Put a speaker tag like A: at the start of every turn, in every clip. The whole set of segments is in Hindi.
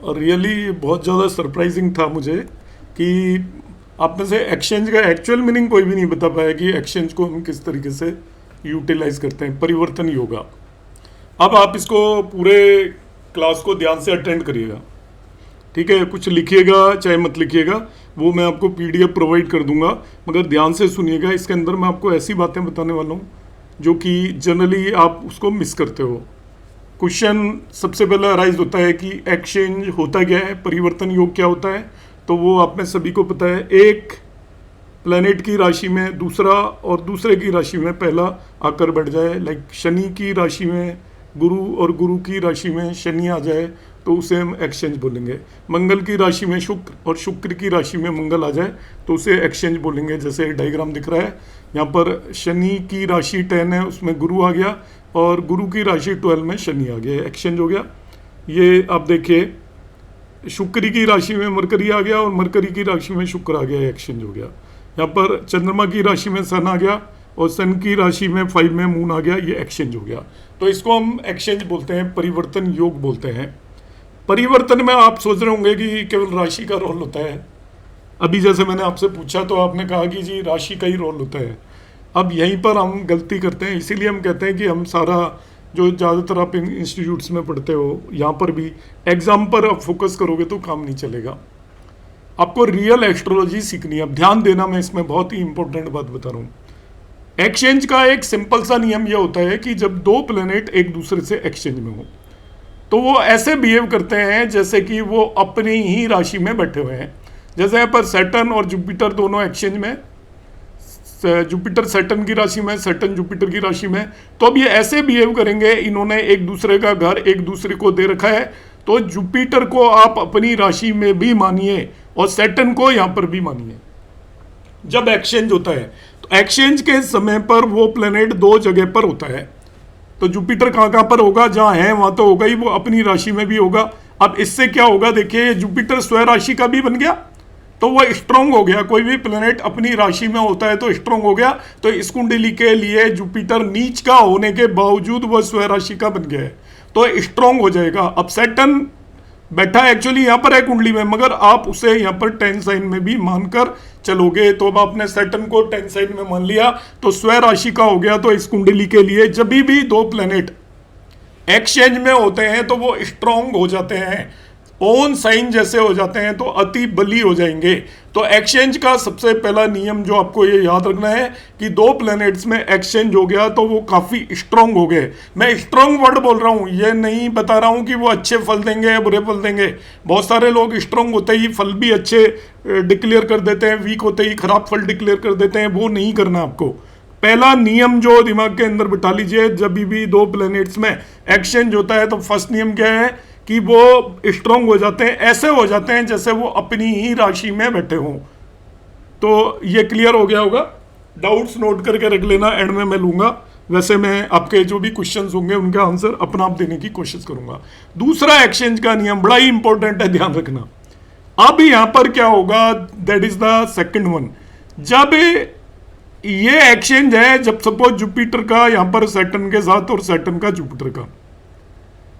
A: और रियली बहुत ज़्यादा सरप्राइजिंग था मुझे कि आप में से एक्सचेंज का एक्चुअल मीनिंग कोई भी नहीं बता पाया कि एक्सचेंज को हम किस तरीके से यूटिलाइज करते हैं, परिवर्तन योगा। अब आप इसको पूरे क्लास को ध्यान से अटेंड करिएगा, ठीक है? कुछ लिखिएगा चाहे मत लिखिएगा, वो मैं आपको पीडीएफ प्रोवाइड कर दूंगा, मगर ध्यान से सुनिएगा। इसके अंदर मैं आपको ऐसी बातें बताने वाला हूँ जो कि जनरली आप उसको मिस करते हो। क्वेश्चन सबसे पहला अराइज होता है कि एक्सचेंज होता क्या है, परिवर्तन योग क्या होता है। तो वो आप में सभी को पता है, एक प्लेनेट की राशि में दूसरा और दूसरे की राशि में पहला आकर बैठ जाए, लाइक शनि की राशि में गुरु और गुरु की राशि में शनि आ जाए तो उसे हम एक्सचेंज बोलेंगे। मंगल की राशि में शुक्र और शुक्र की राशि में मंगल आ जाए तो उसे एक्सचेंज बोलेंगे। जैसे डायग्राम दिख रहा है यहाँ पर, शनि की राशि 10 है, उसमें गुरु आ गया, और गुरु की राशि 12 में शनि आ गया, एक्सचेंज हो गया। ये आप देखिए, शुक्र की राशि में मरकरी आ गया और मरकरी की राशि में शुक्र आ गया, एक्सचेंज हो गया। यहाँ पर चंद्रमा की राशि में सन आ गया और सन की राशि में 5 में मून आ गया, ये एक्सचेंज हो गया। तो इसको हम एक्सचेंज बोलते हैं, परिवर्तन योग बोलते हैं। परिवर्तन में आप सोच रहे होंगे कि केवल राशि का रोल होता है। अभी जैसे मैंने आपसे पूछा तो आपने कहा कि जी राशि का ही रोल होता है। अब यहीं पर हम गलती करते हैं, इसीलिए हम कहते हैं कि हम सारा जो ज़्यादातर आप इंस्टीट्यूट्स में पढ़ते हो, यहाँ पर भी एग्जाम पर आप फोकस करोगे तो काम नहीं चलेगा। आपको रियल एस्ट्रोलॉजी सीखनी है। अब ध्यान देना, मैं इसमें बहुत ही इंपॉर्टेंट बात बता रहा हूँ। एक्सचेंज का एक सिंपल सा नियम यह होता है कि जब दो प्लेनेट एक दूसरे से एक्सचेंज में हो तो वो ऐसे बिहेव करते हैं जैसे कि वो अपनी ही राशि में बैठे हुए हैं। जैसे यहाँ पर सैटर्न और जुपिटर दोनों एक्सचेंज में, जुपिटर सैटर्न की राशि में, सैटर्न जुपिटर की राशि में, तो अब ये ऐसे बिहेव करेंगे, इन्होंने एक दूसरे का घर एक दूसरे को दे रखा है, तो जुपिटर को आप अपनी राशि में भी मानिए और सैटर्न को यहां पर भी मानिए। जब एक्सचेंज होता है तो एक्सचेंज के समय पर वो प्लेनेट दो जगह पर होता है। तो जुपिटर कहां कहां पर होगा, जहां है वहां तो होगा ही, वो अपनी राशि में भी होगा। अब इससे क्या होगा, देखिए जुपिटर स्वयं राशि का भी बन गया तो वह स्ट्रांग हो गया। कोई भी प्लेनेट अपनी राशि में होता है तो स्ट्रांग हो गया। तो इस कुंडली के लिए जुपिटर नीच का होने के बावजूद वह स्वयं राशि का बन गया है तो स्ट्रांग हो जाएगा। अब सैटर्न बैठा एक्चुअली यहां पर है कुंडली में, मगर आप उसे यहां पर 10 साइन में भी मानकर चलोगे। तो अब आपने सैटर्न को 10 साइन में मान लिया तो स्वयं राशि का हो गया। तो इस कुंडली के लिए जब भी दो प्लेनेट एक्सचेंज में होते हैं तो वो स्ट्रांग हो जाते हैं, ओन साइन जैसे हो जाते हैं, तो अति बली हो जाएंगे। तो एक्सचेंज का सबसे पहला नियम जो आपको ये याद रखना है कि दो प्लैनेट्स में एक्सचेंज हो गया तो वो काफी स्ट्रांग हो गए। मैं स्ट्रांग वर्ड बोल रहा हूं, ये नहीं बता रहा हूं कि वो अच्छे फल देंगे या बुरे फल देंगे। बहुत सारे लोग स्ट्रांग होते ही फल भी अच्छे डिक्लेयर कर देते हैं, वीक होते ही खराब फल डिक्लेयर कर देते हैं। वो नहीं करना आपको। पहला नियम जो दिमाग के अंदर बिठा लीजिए, जब भी दो प्लैनेट्स में एक्सचेंज होता है तो फर्स्ट नियम क्या है कि वो स्ट्रांग हो जाते हैं, ऐसे हो जाते हैं जैसे वो अपनी ही राशि में बैठे हों। तो ये क्लियर हो गया होगा। डाउट्स नोट करके रख लेना, एंड में मैं लूंगा। वैसे मैं आपके जो भी क्वेश्चंस होंगे उनका आंसर अपना आप देने की कोशिश करूंगा। दूसरा एक्सचेंज का नियम बड़ा ही इंपॉर्टेंट है, ध्यान रखना। अब यहां पर क्या होगा, that is the second one. जब ये एक्सचेंज है, जब सपोज जुपिटर का यहां पर सैटर्न के साथ और सैटर्न का जुपिटर का,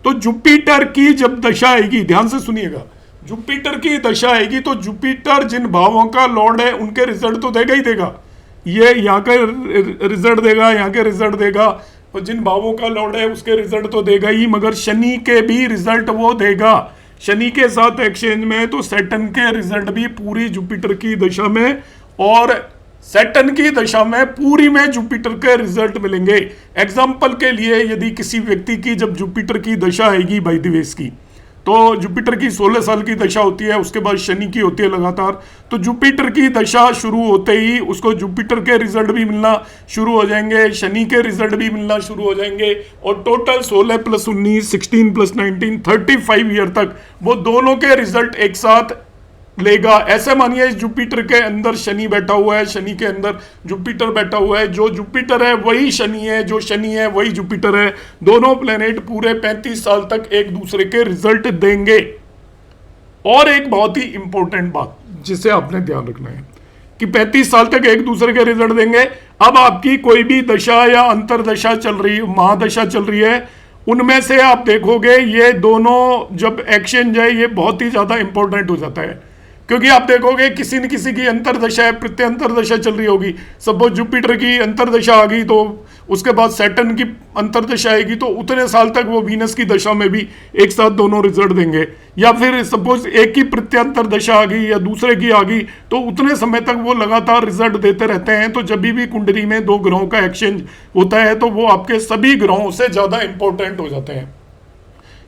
A: तो जुपिटर की जब दशा आएगी, ध्यान से सुनिएगा, जुपिटर की दशा आएगी तो जुपिटर जिन भावों का लॉर्ड है उनके रिजल्ट तो देगा ही देगा। ये यहाँ का रिजल्ट देगा, यहाँ के रिजल्ट देगा, और जिन भावों का लॉर्ड है उसके रिजल्ट तो देगा ही, मगर शनि के भी रिजल्ट वो देगा। शनि के साथ एक्सचेंज में तो सैटर्न के रिजल्ट भी पूरी जुपिटर की दशा में, और सैटर्न की दशा में पूरी में जुपिटर के रिजल्ट मिलेंगे। एग्जाम्पल के लिए, यदि किसी व्यक्ति की जब जुपिटर की दशा आएगी बाय द वेस की, तो जुपिटर की 16 साल की दशा होती है, उसके बाद शनि की होती है लगातार। तो जुपिटर की दशा शुरू होते ही उसको जुपिटर के रिजल्ट भी मिलना शुरू हो जाएंगे, शनि के रिजल्ट भी मिलना शुरू हो जाएंगे, और टोटल 16 + 19, 16 + 19, 35 ईयर तक वो दोनों के रिजल्ट एक साथ लेगा। ऐसे मानिए इस जुपिटर के अंदर शनि बैठा हुआ है, शनि के अंदर जुपिटर बैठा हुआ है, जो जुपिटर है वही शनि है, जो शनि है वही जुपिटर है। दोनों प्लेनेट पूरे 35 साल तक एक दूसरे के रिजल्ट देंगे। और एक बहुत ही इंपॉर्टेंट बात जिसे आपने ध्यान रखना है कि 35 साल तक एक दूसरे के रिजल्ट देंगे। अब आपकी कोई भी दशा या अंतरदशा चल रही, महादशा चल रही है, उनमें से आप देखोगे ये दोनों जब एक्सचेंज है ये बहुत ही ज़्यादा इंपॉर्टेंट हो जाता है, क्योंकि आप देखोगे किसी न किसी की अंतर्दशा है, प्रत्यंतरदशा चल रही होगी। सपोज जुपिटर की अंतर्दशा आ गई तो उसके बाद सैटर्न की अंतर्दशा आएगी, तो उतने साल तक वो वीनस की दशा में भी एक साथ दोनों रिजल्ट देंगे। या फिर सपोज एक की प्रत्यंतर दशा आ गई या दूसरे की आ गई, तो उतने समय तक वो लगातार रिजल्ट देते रहते हैं। तो जब भी कुंडली में दो ग्रहों का एक्सचेंज होता है तो वो आपके सभी ग्रहों से ज्यादा इंपॉर्टेंट हो जाते हैं,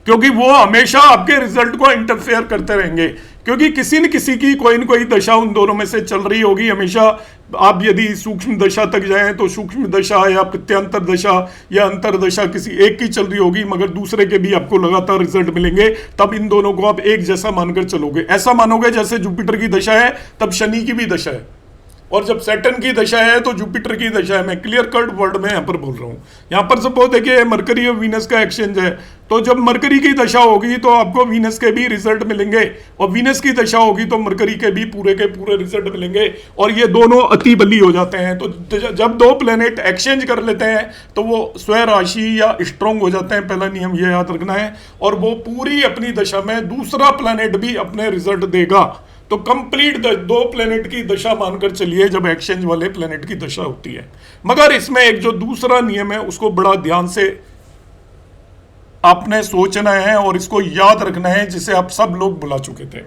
A: क्योंकि वो हमेशा आपके रिजल्ट को इंटरफेयर करते रहेंगे। क्योंकि किसी न किसी की कोई न कोई दशा उन दोनों में से चल रही होगी हमेशा। आप यदि सूक्ष्म दशा तक जाएं तो सूक्ष्म दशा या प्रत्यंतर दशा या अंतर दशा किसी एक की चल रही होगी, मगर दूसरे के भी आपको लगातार रिजल्ट मिलेंगे। तब इन दोनों को आप एक जैसा मानकर चलोगे। ऐसा मानोगे जैसे जुपिटर की दशा है तब शनि की भी दशा है, और जब सैटर्न की दशा है तो जुपिटर की दशा है। मैं क्लियर कट वर्ड में यहाँ पर बोल रहा हूँ। यहाँ पर सपोज देखिए मरकरी और वीनस का एक्सचेंज है, तो जब मरकरी की दशा होगी तो आपको वीनस के भी रिजल्ट मिलेंगे, और वीनस की दशा होगी तो मरकरी के भी पूरे रिजल्ट मिलेंगे, और ये दोनों अति बली हो जाते हैं। तो जब दो प्लेनेट एक्सचेंज कर लेते हैं तो वो स्वयं राशि या स्ट्रॉन्ग हो जाते हैं, पहला नियम ये याद रखना है। और वो पूरी अपनी दशा में दूसरा प्लेनेट भी अपने रिजल्ट देगा। तो कंप्लीट दो प्लेनेट की दशा मानकर चलिए जब एक्सचेंज वाले प्लेनेट की दशा होती है। मगर इसमें एक जो दूसरा नियम है उसको बड़ा ध्यान से आपने सोचना है और इसको याद रखना है, जिसे आप सब लोग बुला चुके थे।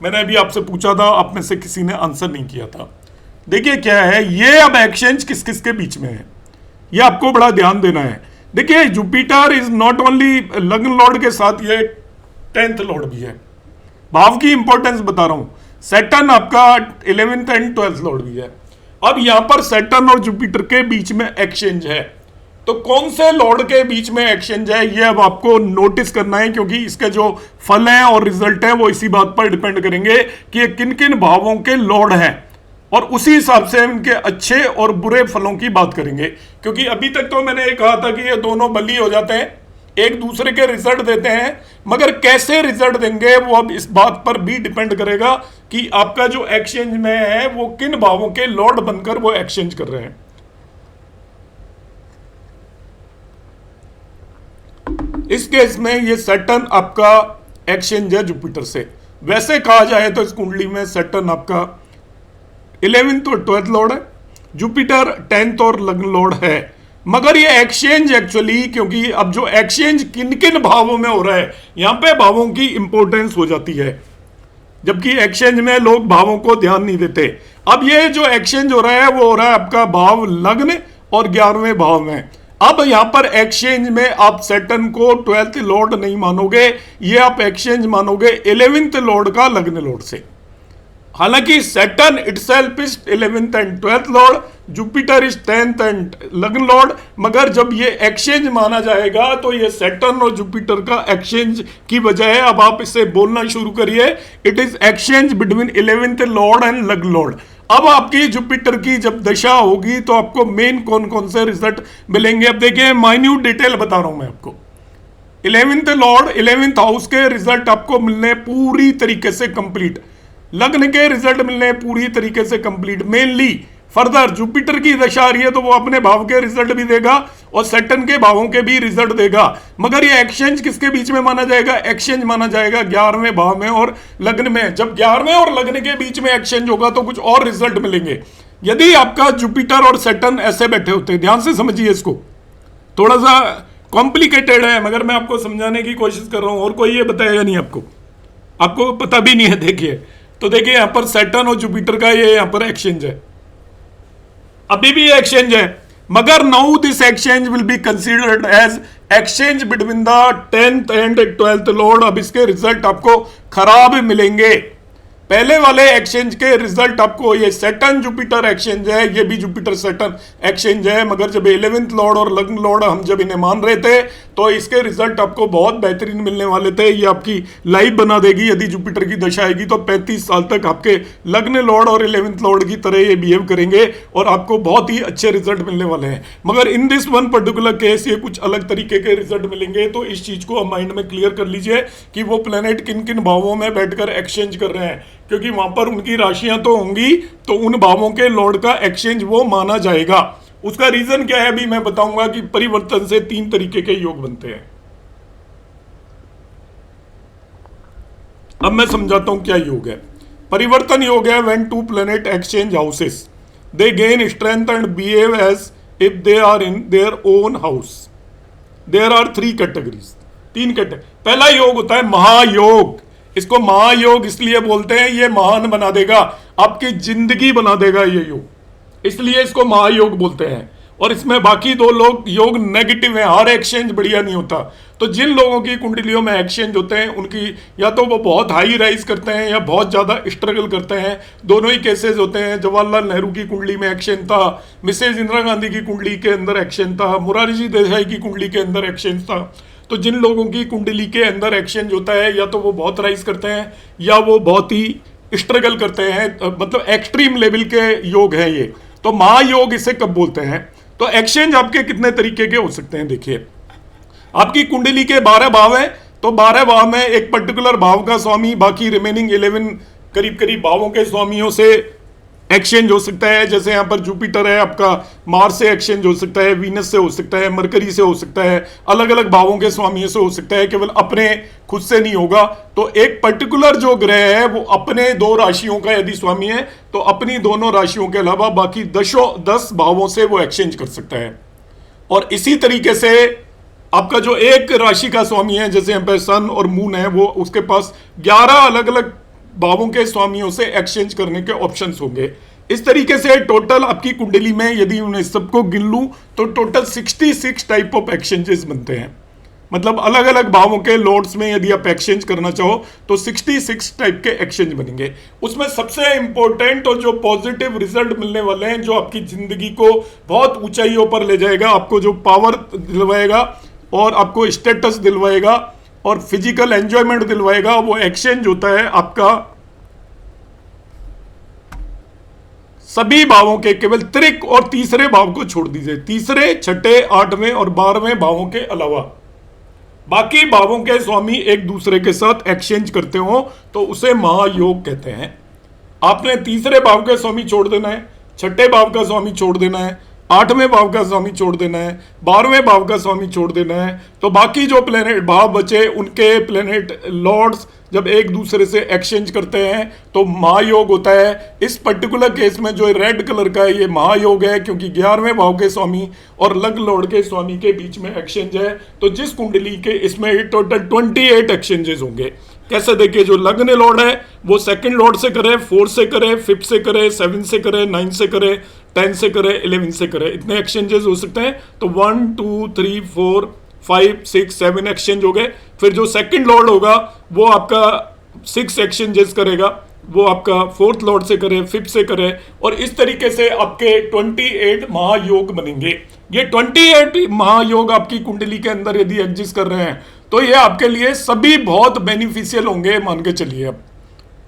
A: मैंने अभी आपसे पूछा था, आप में से किसी ने आंसर नहीं किया था। देखिए क्या है ये, अब एक्सचेंज किस किस के बीच में है ये आपको बड़ा ध्यान देना है। देखिए जुपिटर इज नॉट ओनली लग्न लॉर्ड के साथ ये 10th लॉर्ड भी है। भाव की इंपॉर्टेंस बता रहा हूं। सैटर्न आपका 11th एंड 12th लॉर्ड भी है। अब यहां पर सैटर्न और जुपिटर के बीच में एक्सचेंज है, तो कौन से लॉर्ड के बीच में एक्सचेंज है ये अब आपको नोटिस करना है, क्योंकि इसके जो फल हैं और रिजल्ट है वो इसी बात पर डिपेंड करेंगे कि ये किन किन भावों के लॉर्ड हैं, और उसी हिसाब से इनके अच्छे और बुरे फलों की बात करेंगे। क्योंकि अभी तक तो मैंने ये कहा था कि ये दोनों बली हो जाते हैं, एक दूसरे के रिजल्ट देते हैं, मगर कैसे रिजल्ट देंगे वो अब इस बात पर भी डिपेंड करेगा कि आपका जो एक्सचेंज में है वो किन भावों के लॉर्ड बनकर वो एक्सचेंज कर रहे हैं। इस केस में ये सैटर्न आपका एक्सचेंज है जुपिटर से। वैसे कहा जाए तो इस कुंडली में सैटर्न आपका 11th और 12th लॉर्ड है, जुपिटर 10th और लग्न लॉर्ड है। मगर ये एक्सचेंज एक्चुअली, क्योंकि अब जो एक्सचेंज किन किन भावों में हो रहा है यहां पे भावों की इंपॉर्टेंस हो जाती है, जबकि एक्सचेंज में लोग भावों को ध्यान नहीं देते। अब ये जो एक्सचेंज हो रहा है वो हो रहा है आपका भाव लग्न और 11वें भाव में। अब यहां पर एक्सचेंज में आप सैटर्न को 12th लॉर्ड नहीं मानोगे, ये आप एक्सचेंज मानोगे 11th लॉर्ड का लग्न लॉर्ड से। हालांकि Saturn itself is 11th and 12th Lord, Jupiter is 10th and लग्न लॉर्ड, मगर जब ये एक्सचेंज माना जाएगा तो ये सैटर्न और जुपिटर का एक्सचेंज की बजाय अब आप इसे बोलना शुरू करिए, it is exchange between 11th Lord and लग्न लॉर्ड। अब आपकी जुपिटर की जब दशा होगी तो आपको मेन कौन कौन से रिजल्ट मिलेंगे। अब देखिए माइन्यूट डिटेल बता रहा हूं मैं आपको। 11th लॉर्ड 11th हाउस के रिजल्ट आपको मिलने पूरी तरीके से कंप्लीट, लग्न के रिजल्ट मिलने पूरी तरीके से कंप्लीट। मेनली फर्दर जुपिटर की दशा आ रही है तो वो अपने भाव के रिजल्ट भी देगा और सैटर्न के भावों के भी रिजल्ट देगा। मगर ये एक्सचेंज किसके बीच में माना जाएगा, एक्सचेंज माना जाएगा 11वें भाव में और लग्न में। जब 11वें और लग्न के बीच में एक्सचेंज होगा तो कुछ और रिजल्ट मिलेंगे। यदि आपका जुपिटर और सैटर्न ऐसे बैठे होते हैं, ध्यान से समझिए इसको, थोड़ा सा कॉम्प्लिकेटेड है मगर मैं आपको समझाने की कोशिश कर रहा हूं, और कोई ये बताएगा नहीं आपको पता भी नहीं है। देखिए तो देखिए यहां पर सैटर्न और जुपिटर का ये यहां पर एक्सचेंज है, अभी भी एक्सचेंज है, मगर now this exchange will be considered as exchange between the 10th and 12th lord. अब इसके रिजल्ट आपको खराब मिलेंगे। पहले वाले एक्सचेंज के रिजल्ट आपको, ये सैटर्न जुपिटर एक्सचेंज है, ये भी जुपिटर सैटर्न एक्सचेंज है, मगर जब 11th लॉर्ड और लग्न लॉर्ड हम जब इन्हें मान रहे थे तो इसके रिजल्ट आपको बहुत बेहतरीन मिलने वाले थे। ये आपकी लाइफ बना देगी। यदि जुपिटर की दशा आएगी तो 35 साल तक आपके लग्न लॉर्ड और 11th लॉर्ड की तरह ये बिहेव करेंगे और आपको बहुत ही अच्छे रिजल्ट मिलने वाले हैं। मगर in this one particular case ये कुछ अलग तरीके के रिजल्ट मिलेंगे। तो इस चीज को आप माइंड में क्लियर कर लीजिए कि वो प्लेनेट किन किन भावों में बैठकर एक्सचेंज कर रहे हैं, क्योंकि वहां पर उनकी राशियां तो होंगी तो उन भावों के लॉर्ड का एक्सचेंज वो माना जाएगा। उसका रीजन क्या है अभी मैं बताऊंगा कि परिवर्तन से 3 तरीके के योग बनते हैं। अब मैं समझाता हूं क्या योग है। परिवर्तन योग है when two planet exchange houses, they gain strength and behave as if they are in their own house. There are 3 categories, 3 category. पहला योग होता है महायोग। इसको महायोग इसलिए बोलते हैं, ये महान बना देगा, आपकी जिंदगी बना देगा ये योग, इसलिए इसको महायोग बोलते हैं। और इसमें बाकी 2 लोग योग नेगेटिव है, हर एक्सचेंज बढ़िया नहीं होता। तो जिन लोगों की कुंडलियों में एक्सचेंज होते हैं उनकी या तो वो बहुत हाई राइज करते हैं या बहुत ज्यादा स्ट्रगल करते हैं, दोनों ही केसेस होते हैं। जवाहरलाल नेहरू की कुंडली में एक्सचेंज था, मिसेज इंदिरा गांधी की कुंडली के अंदर एक्सचेंज था, मोरारजी जी देसाई की कुंडली के अंदर एक्सचेंज था। तो जिन लोगों की कुंडली के अंदर एक्सचेंज होता है या तो वो बहुत राइज करते हैं या वो बहुत ही स्ट्रगल करते हैं, मतलब एक्सट्रीम लेवल के योग है ये। तो महायोग इसे कब बोलते हैं? तो एक्सचेंज आपके कितने तरीके के हो सकते हैं? देखिए, आपकी कुंडली के 12 भाव हैं, तो 12 भाव में एक पर्टिकुलर भाव का स्वामी बाकी रिमेनिंग 11 करीब करीब भावों के स्वामियों से एक्सचेंज हो सकता है। जैसे यहां पर जुपिटर है आपका, मार्स से एक्सचेंज हो सकता है, वीनस से हो सकता है, मरकरी से हो सकता है, अलग अलग भावों के स्वामियों से हो सकता है, केवल अपने खुद से नहीं होगा। तो एक पर्टिकुलर जो ग्रह है वो अपने 2 राशियों का यदि स्वामी है तो अपनी दोनों राशियों के अलावा बाकी 10 भावों से वो एक्सचेंज कर सकता है। और इसी तरीके से आपका जो एक राशि का स्वामी है, जैसे यहाँ पे सन और मून है, वो उसके पास 11 अलग अलग भावों के स्वामियों से एक्सचेंज करने के ऑप्शंस होंगे। इस तरीके से टोटल आपकी कुंडली में यदि उन्हें सबको गिन लूं तो टोटल 66 टाइप ऑफ एक्सचेंजेस बनते हैं। मतलब अलग अलग भावों के लॉर्ड्स में यदि आप एक्सचेंज करना चाहो तो 66 टाइप के एक्सचेंज बनेंगे। उसमें सबसे इंपॉर्टेंट और जो पॉजिटिव रिजल्ट मिलने वाले हैं, जो आपकी जिंदगी को बहुत ऊंचाइयों पर ले जाएगा, आपको जो पावर दिलवाएगा और आपको स्टेटस दिलवाएगा और फिजिकल एंजॉयमेंट दिलवाएगा, वो एक्सचेंज होता है आपका सभी भावों के, केवल त्रिक और तीसरे भाव को छोड़ दीजिए, तीसरे, छठे, 8वें और 12वें भावों के अलावा बाकी भावों के स्वामी एक दूसरे के साथ एक्सचेंज करते हो तो उसे महायोग कहते हैं। आपने तीसरे भाव के स्वामी छोड़ देना है, छठे भाव का स्वामी छोड़ देना है, 8वें भाव का स्वामी छोड़ देना है, 12वें भाव का स्वामी छोड़ देना है। तो बाकी जो प्लेनेट भाव बचे उनके प्लेनेट लॉर्ड्स जब एक दूसरे से एक्सचेंज करते हैं तो महायोग होता है। इस पर्टिकुलर केस में जो रेड कलर का है ये महायोग है, क्योंकि 11वें भाव के स्वामी और लग्न लॉर्ड के स्वामी के बीच में एक्सचेंज है। तो जिस कुंडली के इसमें टोटल 28 एक्सचेंजेस होंगे। कैसे? देखिए, जो लग्न लॉर्ड है वो सेकंड लॉर्ड से करे, 4 से करे, 5 से करे, 7 से करे, 9 से करे, 10 से करे, 11 से करे, इतने एक्सचेंजेस हो सकते हैं। तो 1 2 3 4 5 6 7 एक्सचेंज हो गए। फिर जो सेकंड लॉर्ड होगा वो आपका 6 एक्सचेंजेस करेगा, वो आपका 4th लॉर्ड से करे, 5th से करे, और इस तरीके से आपके 28 महायोग बनेंगे। ये 28 महायोग आपकी कुंडली के अंदर यदि एग्जिस्ट कर रहे हैं तो ये आपके लिए सभी बहुत बेनिफिशियल होंगे, मान के चलिए। अब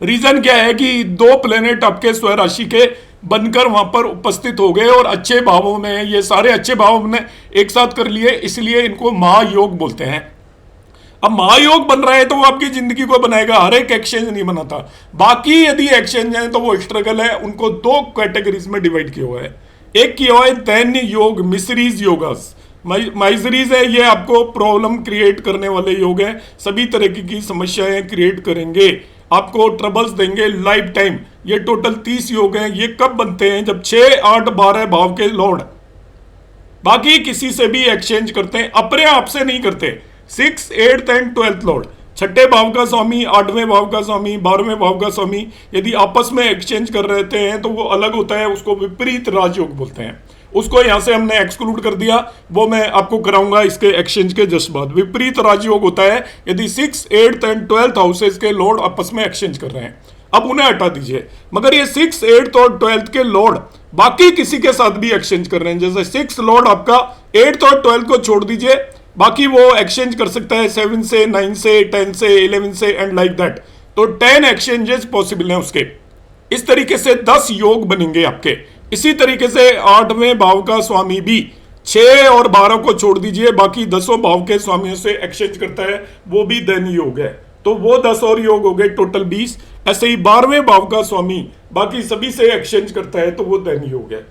A: रीजन क्या है कि 2 प्लेनेट आपके स्वराशि के बनकर वहां पर उपस्थित हो गए और अच्छे भावों में, ये सारे अच्छे भाव ने एक साथ कर लिए, इसलिए इनको महायोग बोलते हैं। अब महायोग बन रहा है तो वो आपकी जिंदगी को बनाएगा, हर एक एक्सचेंज नहीं बनाता। बाकी यदि एक्सचेंज है तो वो स्ट्रगल है। उनको 2 कैटेगरीज में डिवाइड किया हुआ है। एक किया हुआ है दैन्य योग, मिसरीज योगास। माइजरीज है, ये आपको प्रॉब्लम क्रिएट करने वाले योग हैं, सभी तरह की समस्याएं क्रिएट करेंगे, आपको ट्रबल्स देंगे लाइफ टाइम। ये टोटल 30 योग हैं। ये कब बनते हैं? जब 6 8 12 भाव के लॉर्ड बाकी किसी से भी एक्सचेंज करते हैं, अपने आप से नहीं करते। 6 8 एंड 12th लॉर्ड, छठे भाव का स्वामी, 8वें भाव का स्वामी, 12वें भाव का स्वामी यदि आपस में एक्सचेंज कर रहे हैं तो वो अलग होता है, उसको विपरीत राजयोग बोलते हैं। उसको यहां से हमने एक्सक्लूड कर दिया, वो मैं आपको कराऊंगा इसके एक्सचेंज के जस्ट बाद। विपरीत राजयोग होता है यदि 6 8 एंड 12th हाउसेज के लॉर्ड आपस में एक्सचेंज कर रहे हैं। अब उन्हें हटा दीजिए, मगर ये 6 8 और 12th के लॉर्ड बाकी किसी के साथ भी एक्सचेंज कर रहे हैं। जैसे 6 लॉर्ड आपका 8th और 12th को छोड़ दीजिए, बाकी वो एक्सचेंज कर सकता है 7 से, 9 से, 10 से, 11 से एंड लाइक दैट। तो 10 एक्सचेंजेस पॉसिबल हैं उसके। इस तरीके से 10 योग बनेंगे आपके। इसी तरीके से 8वें भाव का स्वामी भी 6 और 12 को छोड़ दीजिए, बाकी 10 भाव के स्वामियों से एक्सचेंज करता है, वो भी दैन्य योग है। तो वो 10 और योग हो गए, टोटल 20। ऐसे ही 12वें भाव का स्वामी बाकी सभी से एक्सचेंज करता है तो वो दैन्य योग है।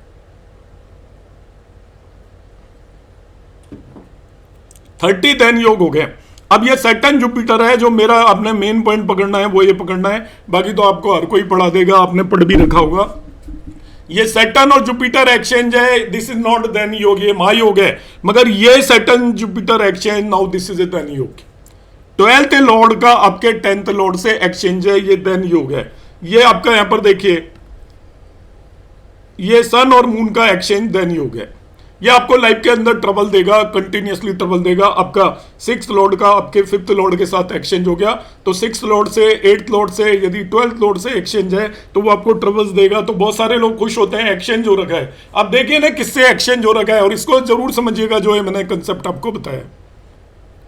A: 30 दैन्य योग हो गए। अब ये सैटर्न जुपिटर है, जो मेरा आपने मेन पॉइंट पकड़ना है वो ये पकड़ना है, बाकी तो आपको हर कोई पढ़ा देगा, आपने पढ़ भी रखा होगा। ये सैटर्न और जुपिटर एक्सचेंज है, दिस इज नॉट धन योग, ये महायोग है, मगर ये Saturn Jupiter exchange, now this is a धन योग। 12th लॉर्ड का आपके 10th लॉर्ड से एक्सचेंज है, ये धन योग है। ये आपका यहां पर देखिए, ये सन और मून का एक्सचेंज धन योग है। ये आपको लाइफ के अंदर ट्रबल देगा, कंटिन्यूसली ट्रबल देगा। आपका 6th लॉर्ड का आपके 5th लॉर्ड के साथ एक्सचेंज हो गया, तो 6th लॉर्ड से 8th लॉर्ड से, यदि 12th लॉर्ड से एक्सचेंज है तो वो आपको ट्रबल्स देगा। तो बहुत सारे लोग खुश होते हैं एक्सचेंज हो रखा है। आप देखिए ना किससे एक्सचेंज हो रखा है, और इसको जरूर समझिएगा जो है मैंने कंसेप्ट आपको बताया।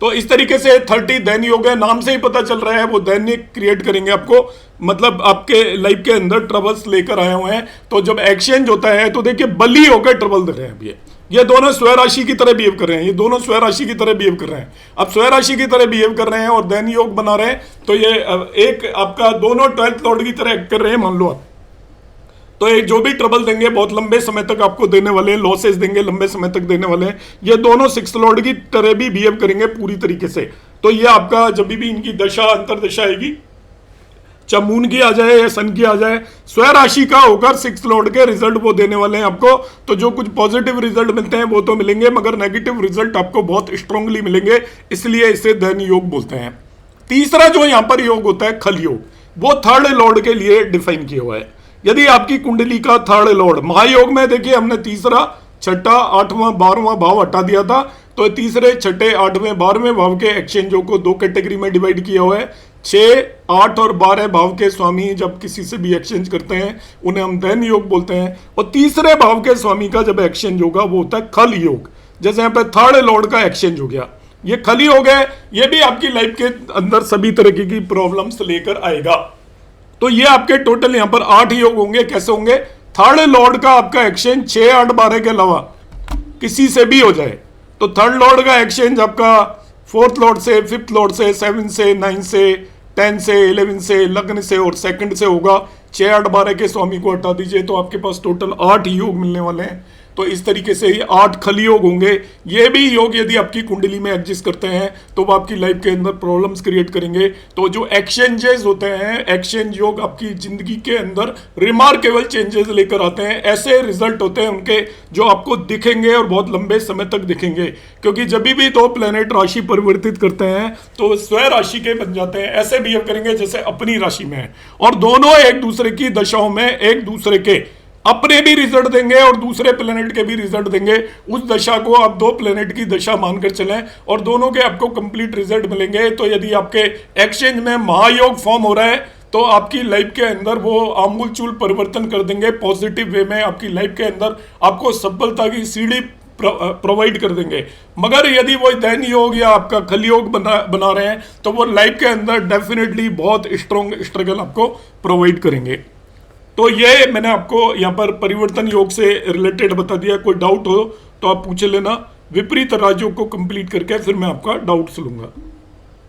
A: तो इस तरीके से 30 दैन योग है, नाम से ही पता चल रहा है वो दैन्य क्रिएट करेंगे आपको, मतलब आपके लाइफ के अंदर ट्रबल्स लेकर आए हुए हैं। तो जब एक्सचेंज होता है तो देखिए बली होकर ट्रबल दे रहे हैं। ये दोनों स्वय राशि की तरह बिहेव कर रहे हैं, ये दोनों स्वय राशि की तरह बिहेव कर रहे हैं। अब स्वय राशि की तरह बिहेव कर रहे हैं और दैन योग बना रहे हैं, तो ये एक आपका दोनों 12th लॉर्ड की तरह एक्ट कर रहे हैं, मान लो आप। तो ये जो भी ट्रबल देंगे बहुत लंबे समय तक आपको देने वाले हैं, लॉसेस देंगे लंबे समय तक देने वाले हैं। ये दोनों 6th लॉर्ड की तरह भी बिहेव करेंगे पूरी तरीके से। तो ये आपका जब भी इनकी दशा अंतरदशा आएगी, चाहे मून की आ जाए या सन की आ जाए, स्वय राशि का होकर 6th लॉर्ड के रिजल्ट वो देने वाले हैं आपको। तो जो कुछ पॉजिटिव रिजल्ट मिलते हैं वो तो मिलेंगे, मगर नेगेटिव रिजल्ट आपको बहुत स्ट्रांगली मिलेंगे, इसलिए इसे धन योग बोलते हैं। तीसरा जो यहां पर योग होता है खल योग, वो 3rd लॉर्ड के लिए डिफाइन किया हुआ है। यदि आपकी कुंडली का 3rd लॉर्ड, महायोग में देखिए हमने तीसरा, छठा, 8वां, 12वां भाव हटा दिया था, तो तीसरे, छठे, 8वें, 12वें भाव के एक्सचेंजों को 2 कैटेगरी में डिवाइड किया हुआ है। 6, 8 और 12 भाव के स्वामी जब किसी से भी एक्सचेंज करते हैं उन्हें हम धन योग बोलते हैं, और तीसरे भाव के स्वामी का जब एक्सचेंज होगा वो होता है खल योग। जैसे यहाँ पे 3rd लॉर्ड का एक्सचेंज हो गया, ये खली हो गए, ये भी आपकी लाइफ के अंदर सभी तरीके की प्रॉब्लम्स लेकर आएगा। तो ये आपके टोटल यहां पर 8 योग होंगे। कैसे होंगे? 3rd लॉर्ड का आपका एक्सचेंज 6, 8, 12 के अलावा किसी से भी हो जाए, तो 3rd लॉर्ड का एक्सचेंज आपका 4th लॉर्ड से, 5th लॉर्ड से, 7 से, 9 से, 10 से, 11 से, लग्न से और 2nd से होगा। 6, 8, 12 के स्वामी को हटा दीजिए तो आपके पास टोटल 8 योग मिलने वाले हैं। तो इस तरीके से ये 8 खली योग होंगे। ये भी योग यदि आपकी कुंडली में एग्जिस्ट करते हैं तो वो आपकी लाइफ के अंदर प्रॉब्लम्स क्रिएट करेंगे। तो जो एक्सचेंजेस होते हैं, एक्सचेंज योग आपकी जिंदगी के अंदर रिमार्केबल चेंजेस लेकर आते हैं। ऐसे रिजल्ट होते हैं उनके जो आपको दिखेंगे और बहुत लंबे समय तक दिखेंगे, क्योंकि जब भी 2 प्लेनेट राशि परिवर्तित करते हैं तो स्वय राशि के बन जाते हैं, ऐसे बिहेव करेंगे जैसे अपनी राशि में है, और दोनों एक दूसरे की दशाओं में एक दूसरे के अपने भी रिजल्ट देंगे और दूसरे प्लेनेट के भी रिजल्ट देंगे। उस दशा को आप 2 प्लेनेट की दशा मानकर चलें और दोनों के आपको कंप्लीट रिजल्ट मिलेंगे। तो यदि आपके एक्सचेंज में महायोग फॉर्म हो रहा है तो आपकी लाइफ के अंदर वो आमूलचूल परिवर्तन कर देंगे, पॉजिटिव वे में आपकी लाइफ के अंदर आपको सफलता की सीढ़ी प्रोवाइड कर देंगे। मगर यदि वो दैन योग या आपका खल योग बना रहे हैं तो वो लाइफ के अंदर डेफिनेटली बहुत स्ट्रॉन्ग स्ट्रगल आपको प्रोवाइड करेंगे। तो ये मैंने आपको यहाँ पर परिवर्तन योग से रिलेटेड बता दिया। कोई डाउट हो तो आप पूछ लेना। विपरीत राजयोग को कंप्लीट करके फिर मैं आपका डाउट्स लूंगा।